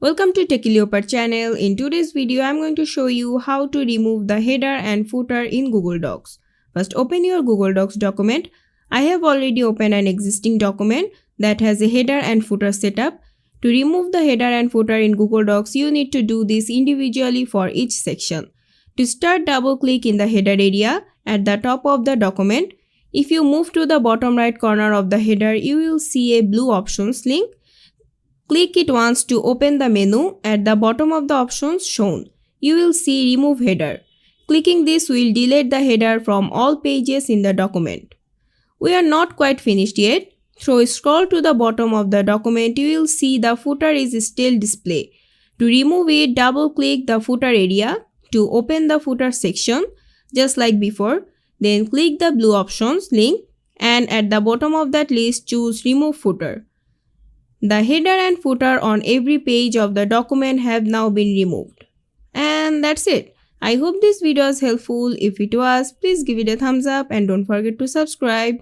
Welcome to Techie Leopard channel. In today's video, I'm going to show you how to remove the header and footer in Google Docs. First, open your Google Docs document. I have already opened an existing document that has a header and footer setup. To remove the header and footer in Google Docs, you need to do this individually for each section. To start, double-click in the header area at the top of the document. If you move to the bottom right corner of the header, you will see a blue options link. Click it once to open the menu. At the bottom of the options shown, you will see Remove Header. Clicking this will delete the header from all pages in the document. We are not quite finished yet. So scroll to the bottom of the document, you will see the footer is still displayed. To remove it, double-click the footer area to open the footer section just like before. Then click the blue options link and at the bottom of that list choose Remove Footer. The header and footer on every page of the document have now been removed. And that's it. I hope this video was helpful. If it was, please give it a thumbs up and don't forget to subscribe.